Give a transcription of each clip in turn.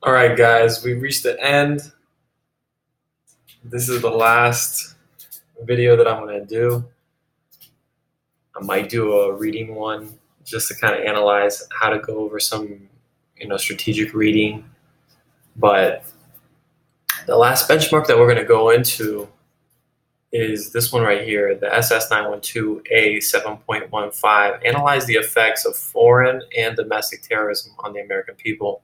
All right, guys, we've reached the end. This is the last video that I'm going to do. I might do a reading one just to kind of analyze how to go over some, strategic reading. But the last benchmark that we're going to go into is this one right here, the SS.912.A.7.15 Analyze the effects of foreign and domestic terrorism on the American people.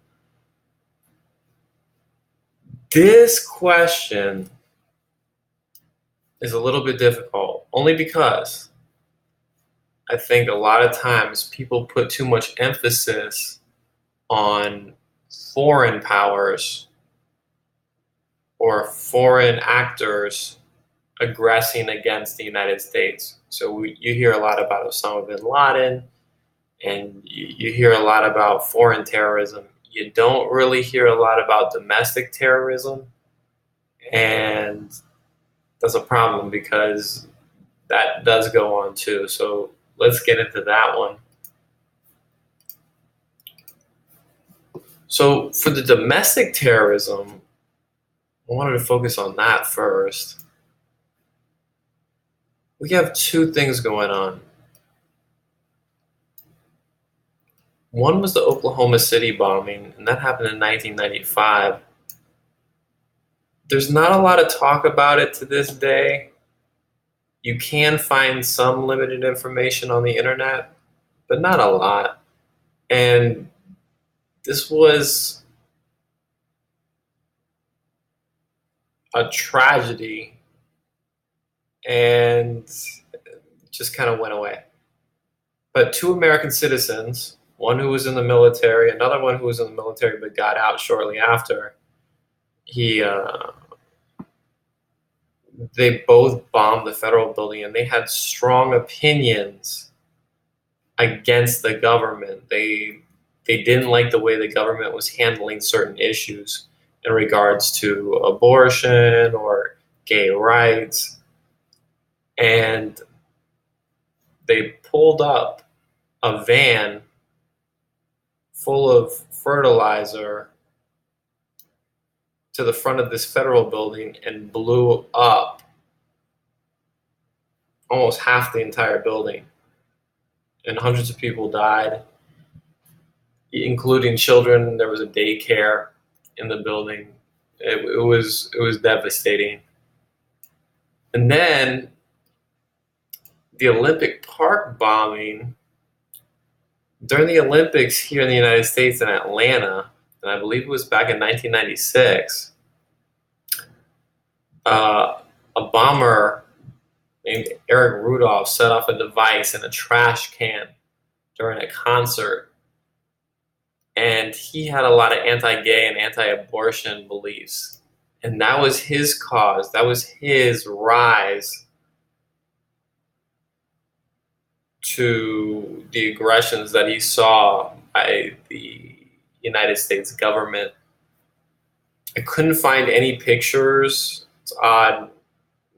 This question is a little bit difficult, only because I think a lot of times people put too much emphasis on foreign powers or foreign actors aggressing against the United States. So you hear a lot about Osama bin Laden, and you hear a lot about foreign terrorism. You don't really hear a lot about domestic terrorism, and that's a problem because that does go on too. So let's get into that one. So for the domestic terrorism, I wanted to focus on that first. We have two things going on. One was the Oklahoma City bombing, and that happened in 1995. There's not a lot of talk about it to this day. You can find some limited information on the internet, but not a lot. And this was a tragedy and just kind of went away. But two American citizens, one who was in the military, another one who was in the military but got out shortly after, they both bombed the federal building, and they had strong opinions against the government. They didn't like the way the government was handling certain issues in regards to abortion or gay rights. And they pulled up a van full of fertilizer to the front of this federal building and blew up almost half the entire building. And hundreds of people died, including children. There was a daycare in the building. It was devastating. And then the Olympic Park bombing during the Olympics here in the United States in Atlanta, and I believe it was back in 1996, a bomber named Eric Rudolph set off a device in a trash can during a concert. And he had a lot of anti-gay and anti-abortion beliefs. And that was his cause. That was his rise to the aggressions that he saw by the United States government. I couldn't find any pictures. It's odd.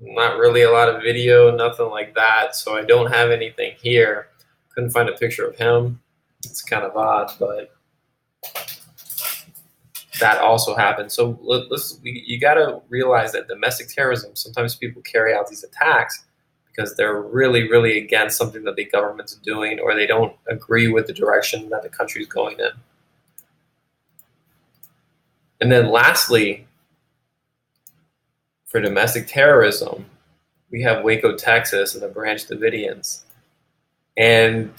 Not really a lot of video, nothing like that. So I don't have anything here. Couldn't find a picture of him. It's kind of odd, but that also happened. So you got to realize that domestic terrorism, sometimes people carry out these attacks because they're really, really against something that the government's doing, or they don't agree with the direction that the country's going in. And then lastly, for domestic terrorism, we have Waco, Texas, and the Branch Davidians. And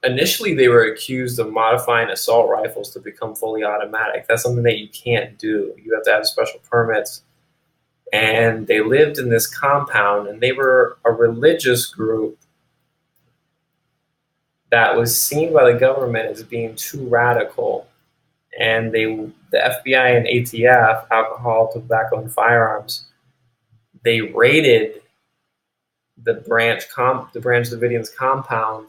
initially, they were accused of modifying assault rifles to become fully automatic. That's something that you can't do. You have to have special permits. And they lived in this compound, and they were a religious group that was seen by the government as being too radical. And the FBI and ATF, Alcohol, Tobacco, and Firearms, they raided the Branch Davidians compound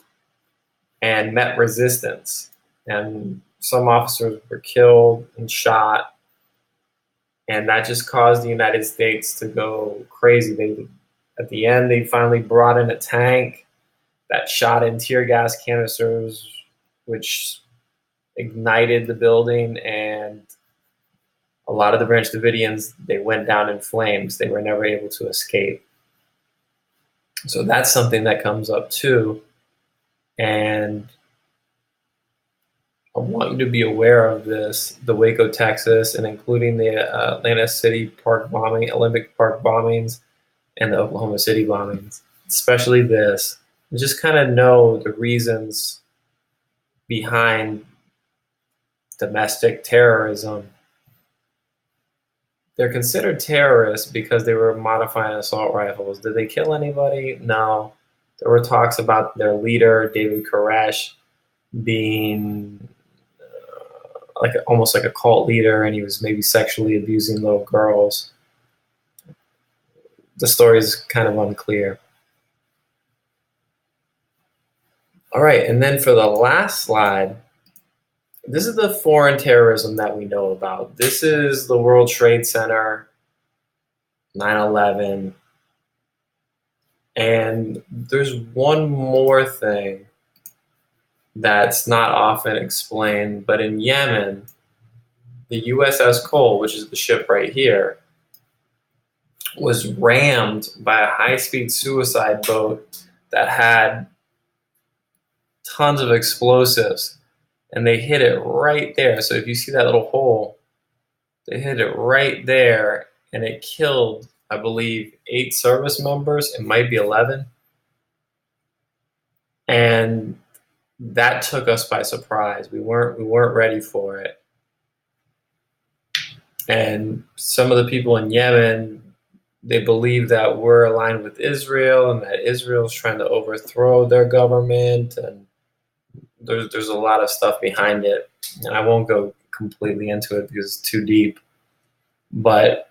and met resistance. And some officers were killed and shot. And that just caused the United States to go crazy. At the end, they finally brought in a tank that shot in tear gas canisters, which ignited the building, and A lot of the Branch Davidians, they went down in flames. They were never able to escape. So that's something that comes up too. And I want you to be aware of this, the Waco, Texas, and including the Atlanta City Park bombing, Olympic Park bombings, and the Oklahoma City bombings, especially this. And just kind of know the reasons behind domestic terrorism. They're considered terrorists because they were modifying assault rifles. Did they kill anybody? No. There were talks about their leader, David Koresh, being almost like a cult leader, and he was maybe sexually abusing little girls. The story is kind of unclear. All right, and then for the last slide, this is the foreign terrorism that we know about. This is the World Trade Center, 9/11, and there's one more thing that's not often explained, but in Yemen, the USS Cole, which is the ship right here, was rammed by a high-speed suicide boat that had tons of explosives, and they hit it right there. So if you see that little hole, they hit it right there, and it killed, I believe, 8 service members. It might be 11. And that took us by surprise. We weren't ready for it. And some of the people in Yemen, they believe that we're aligned with Israel and that Israel's trying to overthrow their government, and there's a lot of stuff behind it, and I won't go completely into it because it's too deep. But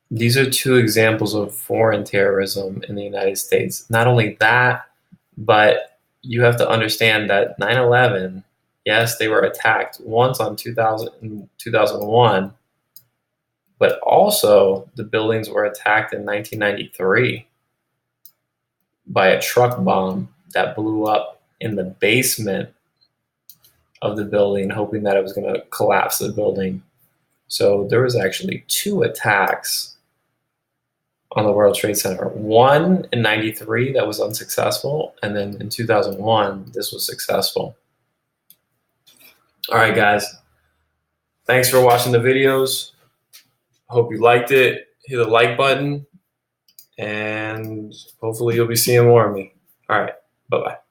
these are 2 examples of foreign terrorism in the United States. Not only that, but you have to understand that 9/11, yes, they were attacked once on 2001, but also the buildings were attacked in 1993 by a truck bomb that blew up in the basement of the building, hoping that it was going to collapse the building. So there was actually 2 attacks on the World Trade Center. One in 93 that was unsuccessful, and then in 2001, this was successful. All right, guys. Thanks for watching the videos. Hope you liked it. Hit the like button, and hopefully you'll be seeing more of me. All right. Bye-bye.